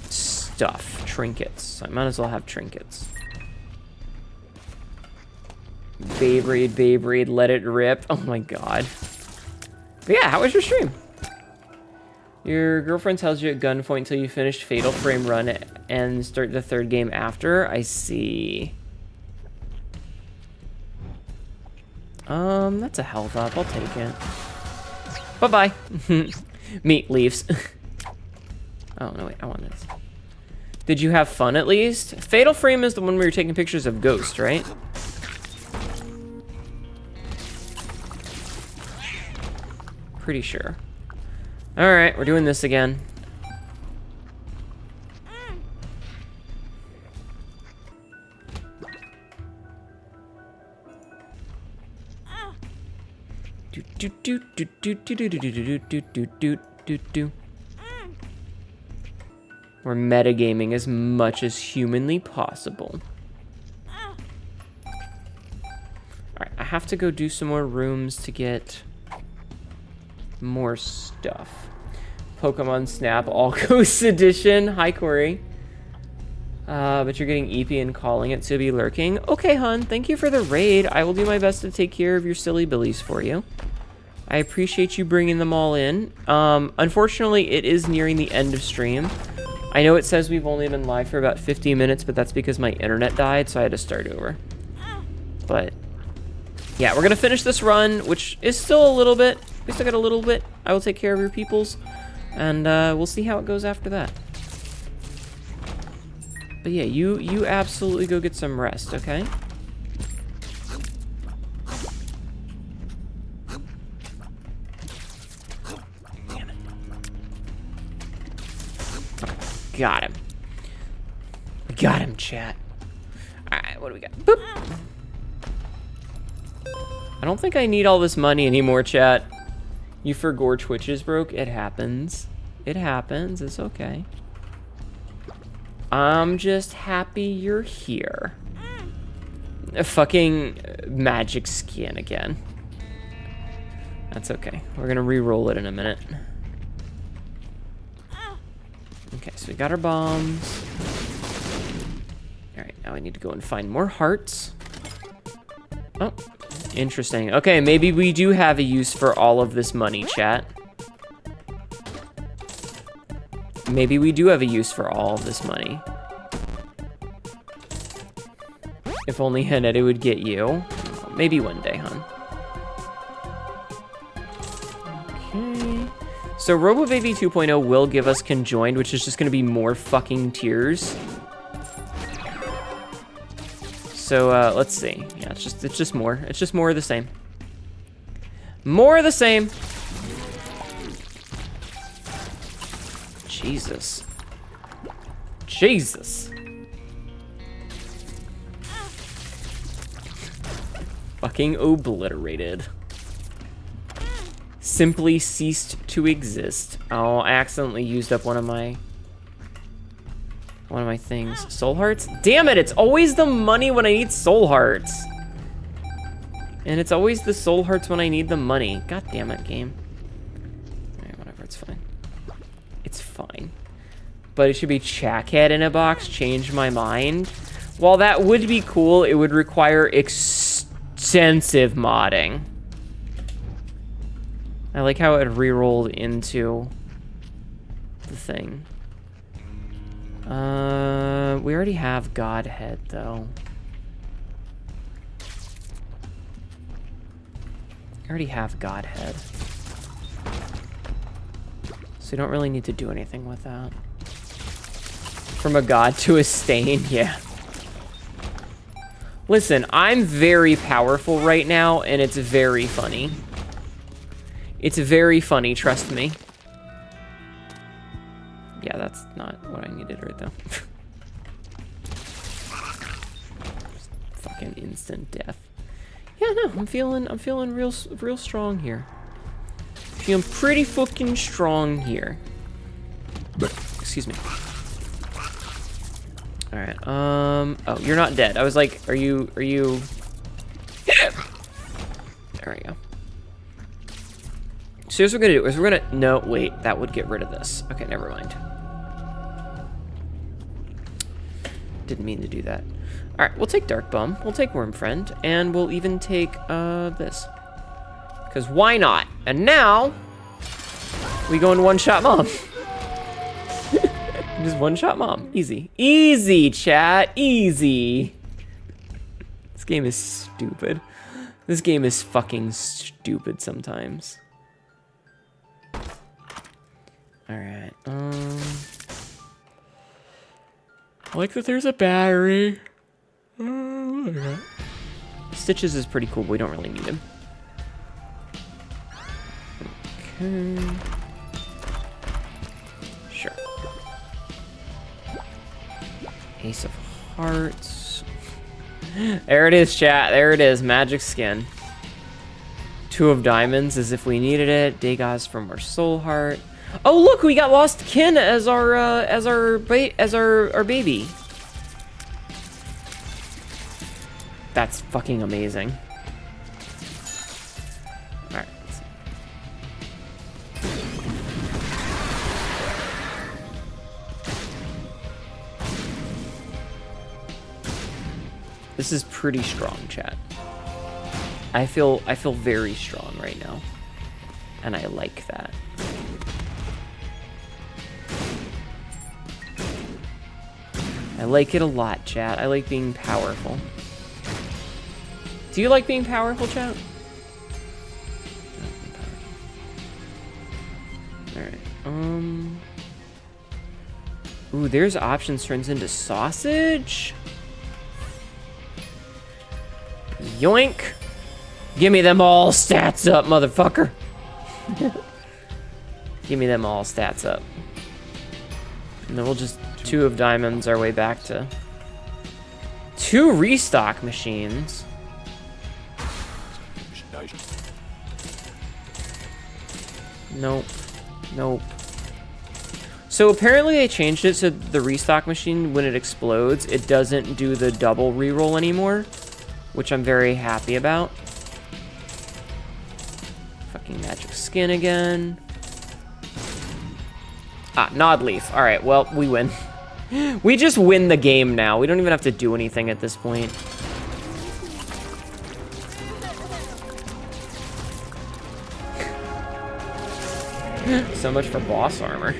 stuff. Trinkets. I might as well have trinkets. Babe Raid, let it rip. Oh my god. But yeah, how was your stream? Your girlfriend tells you at gunpoint until you finish Fatal Frame run and start the third game after? I see. That's a health up. I'll take it. Bye-bye. Meat leaves. Oh, no, wait. I want this. Did you have fun at least? Fatal Frame is the one where you're taking pictures of Ghost, right? Pretty sure. Alright, we're doing this again. We're metagaming as much as humanly possible. Alright, I have to go do some more rooms to get more stuff. Pokemon Snap All Ghosts Edition. Hi, Corey. But you're getting EP and calling it to be lurking. Okay, hun. Thank you for the raid. I will do my best to take care of your silly billies for you. I appreciate you bringing them all in. Unfortunately, it is nearing the end of stream. I know it says we've only been live for about 50 minutes, but that's because my internet died, so I had to start over. But yeah, we're gonna finish this run, which is still a little bit. We still got a little bit. I will take care of your peoples, and we'll see how it goes after that. But yeah, you absolutely go get some rest, okay? Damn it. Okay, got him. Got him, chat. Alright, what do we got? Boop. I don't think I need all this money anymore, chat. You forgot Twitch is broke? It happens. It happens. It's okay. I'm just happy you're here. A fucking magic skin again. That's okay. We're gonna re-roll it in a minute. Okay, so we got our bombs. Alright, now I need to go and find more hearts. Oh, interesting. Okay, maybe we do have a use for all of this money, chat. Maybe we do have a use for all of this money. If only Hnetu would get you. Maybe one day, hon. Okay. So RoboBaby 2.0 will give us Conjoined, which is just going to be more fucking tears. So let's see. Yeah, it's just more. It's just more of the same. More of the same. Jesus. Jesus. Fucking obliterated. Simply ceased to exist. Oh, I accidentally used up one of my things. Soul hearts? Damn it, it's always the money when I need soul hearts. And it's always the soul hearts when I need the money. God damn it, game. Alright, whatever, it's fine. It's fine. But it should be Chackhead in a box, change my mind. While that would be cool, it would require extensive modding. I like how it re-rolled into the thing. We already have Godhead, though. I already have Godhead. So you don't really need to do anything with that. From a god to a stain, yeah. Listen, I'm very powerful right now, and it's very funny. It's very funny, trust me. Yeah, that's not what I needed right though. Fucking instant death. Yeah, no, I'm feeling real strong here. Feeling pretty fucking strong here. Excuse me. All right. Oh, you're not dead. I was like, are you? There we go. So here's what we're gonna do. Is we're gonna no wait. That would get rid of this. Okay, never mind. Didn't mean to do that. All right, we'll take Dark Bum. We'll take Worm Friend, and we'll even take this. Because why not? And now we go in one-shot mom. Just one-shot mom. Easy. Easy, chat. Easy. This game is stupid. This game is fucking stupid sometimes. Alright, I like that there's a battery. Okay. Stitches is pretty cool, but we don't really need him. Okay. Sure. Ace of Hearts. There it is, chat. There it is. Magic Skin. Two of Diamonds as if we needed it. Degas from our Soul Heart. Oh look, we got Lost Kin as our baby. That's fucking amazing. All right. This is pretty strong, chat. I feel very strong right now, and I like that. I like it a lot, chat. I like being powerful. Do you like being powerful, chat? Alright, Ooh, there's options turns into sausage? Yoink! Give me them all stats up, motherfucker! Give me them all stats up. And then we'll just two of Diamonds our way back to two restock machines. Nope. Nope. So apparently they changed it so the restock machine, when it explodes, it doesn't do the double reroll anymore, which I'm very happy about. Fucking Magic Skin again. Ah, Nod Leaf. All right, well, we win. We just win the game now. We don't even have to do anything at this point. So much for boss armor.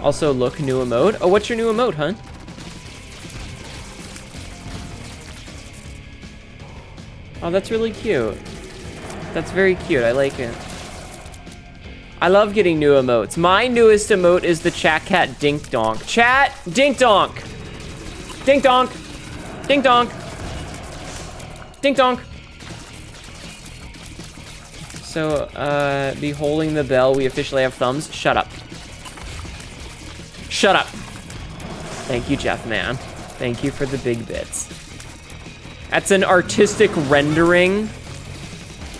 Also, look, new emote. Oh, what's your new emote, hun? Oh, that's really cute. That's very cute. I like it. I love getting new emotes. My newest emote is the Chat Cat Dink Donk. Chat, Dink Donk. Dink Donk. Dink Donk. Dink Donk. So, be holding the bell. We officially have thumbs. Shut up. Shut up. Thank you, Jeff, man. Thank you for the big bits. That's an artistic rendering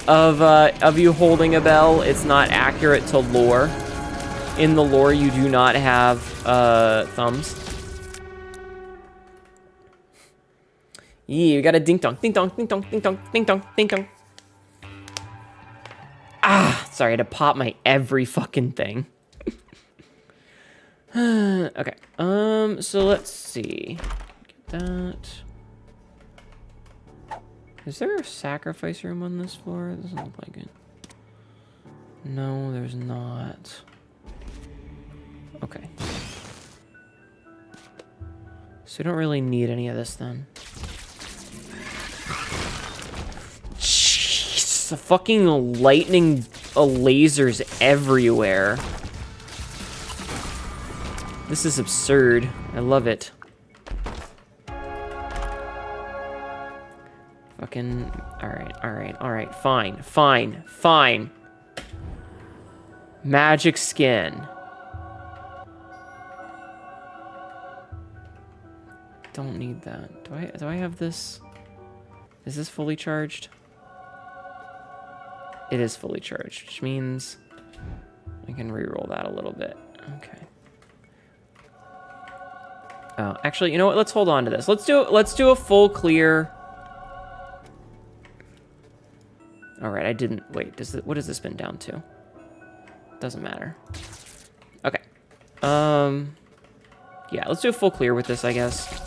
of you holding a bell. It's not accurate to lore. In the lore, you do not have thumbs. Yeah, you got a ding dong, ding dong, ding dong, ding dong, ding dong, ding dong. Ah, sorry, I had to pop my every fucking thing. Okay, so let's see. Get that. Is there a sacrifice room on this floor? It doesn't look like it. No, there's not. Okay. So we don't really need any of this then. Jeez, the fucking lightning lasers everywhere. This is absurd. I love it. Fucking, alright, fine. Magic skin. Don't need that. Do I have this? Is this fully charged? It is fully charged, which means I can reroll that a little bit. Okay. Oh, actually, you know what? Let's hold on to this. Let's do a full clear. All right, I didn't wait. What has this been down to? Doesn't matter. Okay. Yeah, let's do a full clear with this, I guess.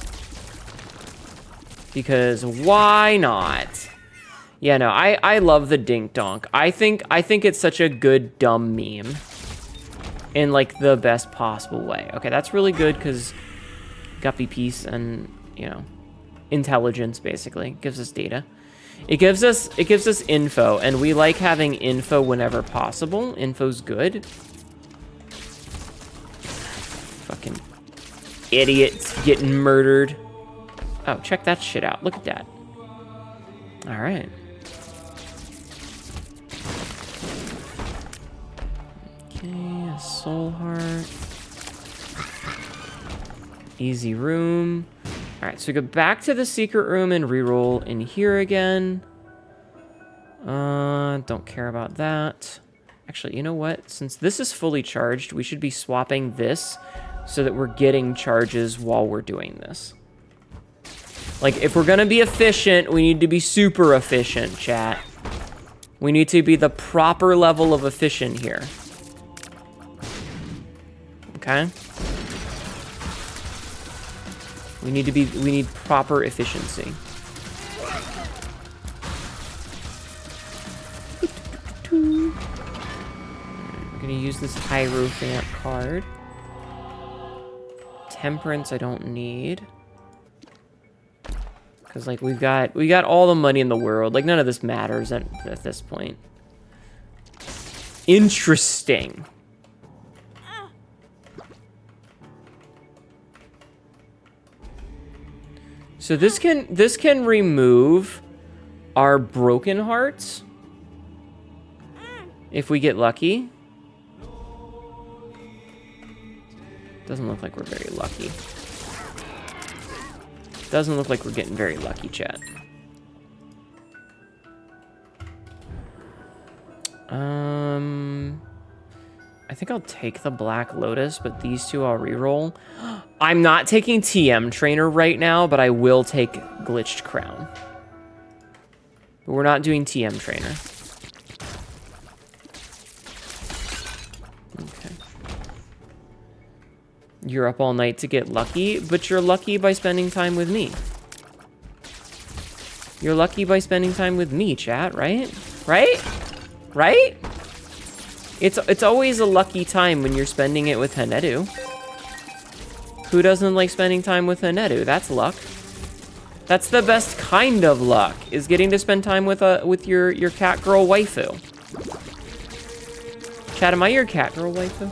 Because why not? Yeah, no, I love the dink donk. I think it's such a good dumb meme. In like the best possible way. Okay, that's really good because guppy piece and, you know, intelligence basically gives us data. It gives us info, and we like having info whenever possible. Info's good. Fucking idiots getting murdered. Oh, check that shit out. Look at that. All right. Okay, a soul heart. Easy room. All right, so we go back to the secret room and reroll in here again. Don't care about that. Actually, you know what? Since this is fully charged, we should be swapping this so that we're getting charges while we're doing this. Like, if we're gonna be efficient, we need to be super efficient, chat. We need to be the proper level of efficient here. Okay? We need proper efficiency. We're gonna use this Hierophant card. Temperance I don't need. Cause like we got all the money in the world. Like none of this matters at this point. Interesting. So this can remove our broken hearts if we get lucky. Doesn't look like we're very lucky. Doesn't look like we're getting very lucky, chat. I think I'll take the Black Lotus, but these two I'll reroll. I'm not taking TM Trainer right now, but I will take Glitched Crown. But we're not doing TM Trainer. Okay. You're up all night to get lucky, but you're lucky by spending time with me. You're lucky by spending time with me, chat, right? Right? Right? It's always a lucky time when you're spending it with Hnetu. Who doesn't like spending time with Hnetu? That's luck. That's the best kind of luck, is getting to spend time with your cat girl waifu. Chat, am I your cat girl waifu?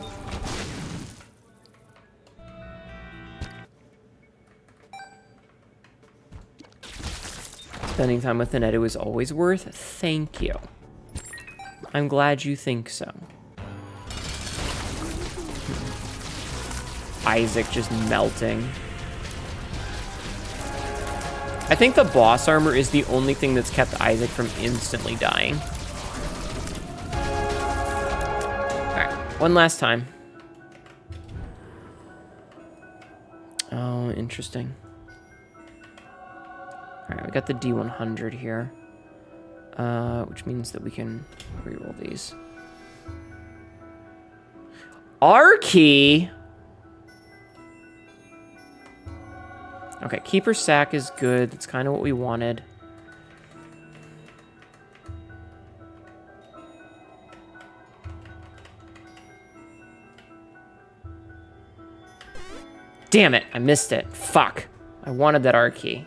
Spending time with Hnetu is always worth. Thank you. I'm glad you think so. Isaac just melting. I think the boss armor is the only thing that's kept Isaac from instantly dying. Alright, one last time. Oh, interesting. Alright, we got the D100 here. Which means that we can reroll these. R key? Okay, Keeper Sack is good. That's kind of what we wanted. Damn it, I missed it. Fuck. I wanted that R key.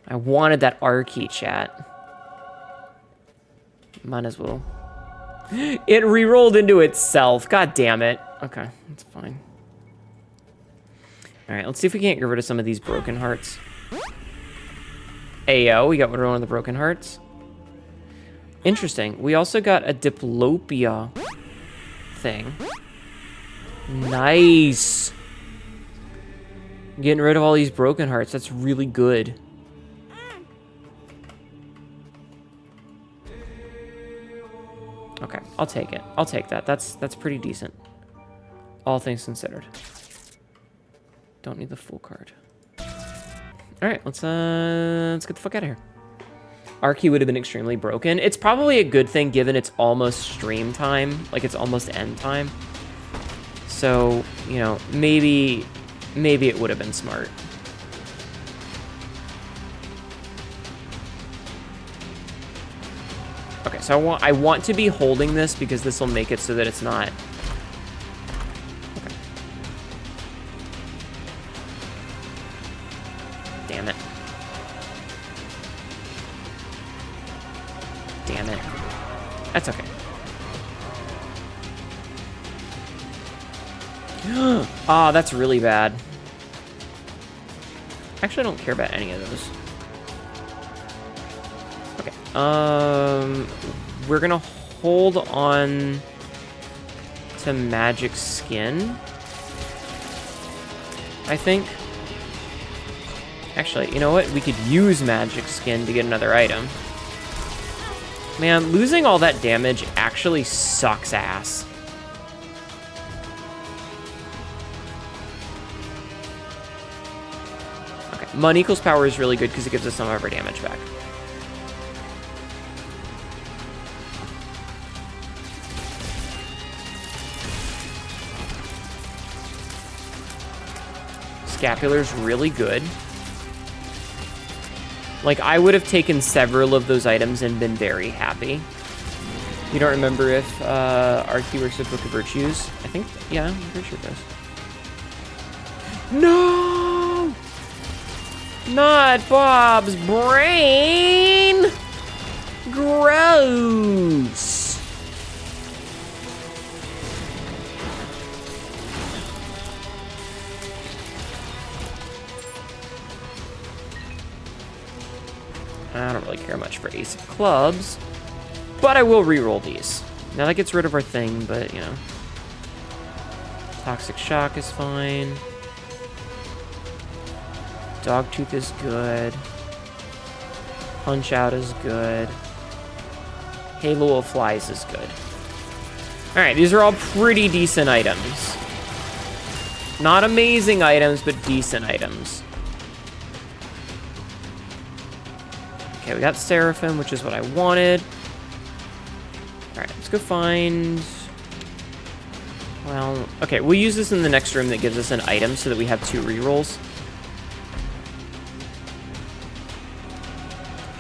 I wanted that R key, chat. Might as well. It re-rolled into itself. God damn it. Okay, that's fine. Alright, let's see if we can't get rid of some of these broken hearts. Ayo, we got rid of one of the broken hearts. Interesting. We also got a Diplopia thing. Nice. Getting rid of all these broken hearts. That's really good. Okay, I'll take it. I'll take that. That's pretty decent. All things considered. Don't need the full card. All right, let's get the fuck out of here. Arky would have been extremely broken. It's probably a good thing given it's almost stream time, like it's almost end time. So, you know, maybe it would have been smart. Okay, so I want to be holding this because this will make it so that it's not. Okay. Damn it. Damn it. That's okay. Ah, that's really bad. Actually, I don't care about any of those. Okay. We're gonna hold on to Magic Skin, I think. Actually, you know what? We could use Magic Skin to get another item. Man, losing all that damage actually sucks ass. Okay, Mun equals power is really good because it gives us some of our damage back. Scapular's really good. Like, I would have taken several of those items and been very happy. You don't remember if Arky works with Book of Virtues? I think, yeah, I'm pretty sure it does. No! Not Bob's brain! Gross! I don't really care much for Ace of Clubs, but I will reroll these. Now that gets rid of our thing, but, you know. Toxic Shock is fine. Dogtooth is good. Punch Out is good. Halo of Flies is good. Alright, these are all pretty decent items. Not amazing items, but decent items. Okay, we got Seraphim, which is what I wanted. Alright, let's go find... Well, okay, we'll use this in the next room that gives us an item so that we have 2 rerolls.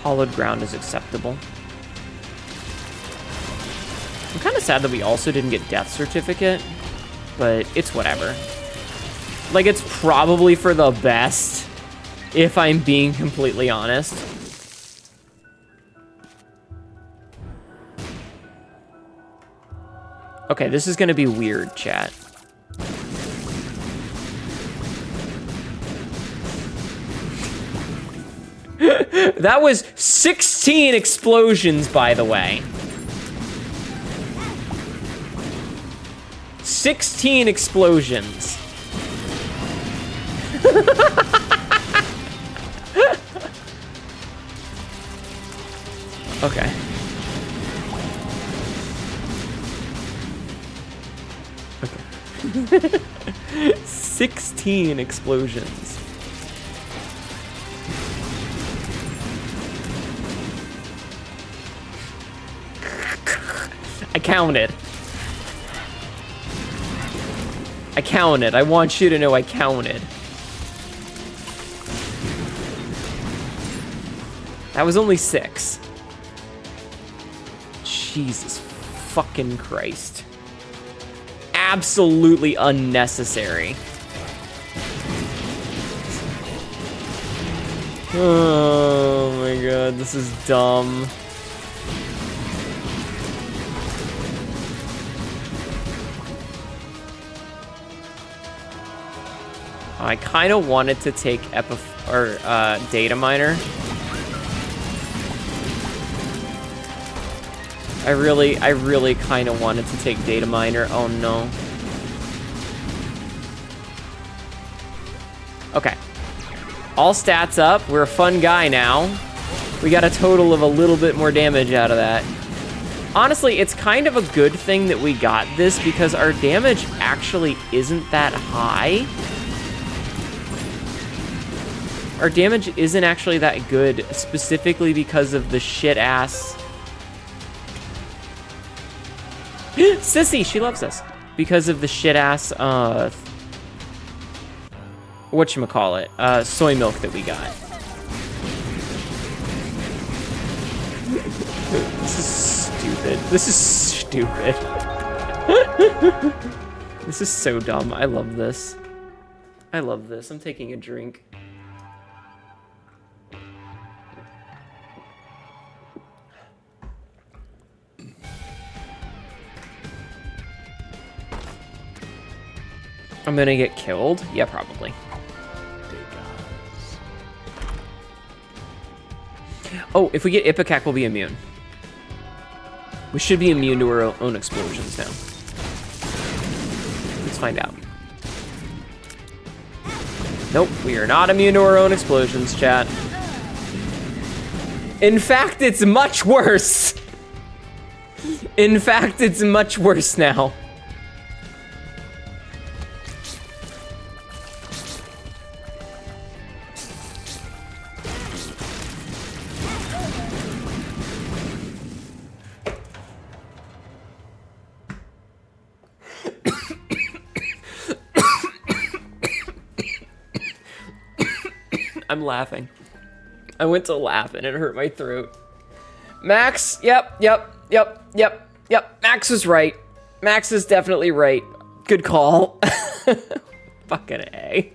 Hollowed Ground is acceptable. I'm kind of sad that we also didn't get Death Certificate, but it's whatever. Like, it's probably for the best, if I'm being completely honest. Okay, this is gonna be weird, chat. That was 16 explosions, by the way. 16 explosions. Okay. Okay. 16 explosions. I counted. I counted. I want you to know I counted. That was only 6. Jesus fucking Christ. Absolutely unnecessary. Oh my god, this is dumb. I kind of wanted to take data miner. I really kind of wanted to take data miner. Oh no. Okay. All stats up. We're a fun guy now. We got a total of a little bit more damage out of that. Honestly, it's kind of a good thing that we got this because our damage actually isn't that high. Our damage isn't actually that good, specifically because of the shit-ass... Sissy, she loves us. Because of the shit-ass, whatchamacallit, soy milk that we got. This is stupid. This is stupid. This is so dumb. I love this. I love this. I'm taking a drink. I'm gonna get killed? Yeah, probably. Oh, if we get Ipecac, we'll be immune. We should be immune to our own explosions now. Let's find out. Nope, we are not immune to our own explosions, chat. In fact, it's much worse. In fact, it's much worse now. I'm laughing. I went to laugh and it hurt my throat. Max, yep. Max is right. Max is definitely right. Good call. Fucking A.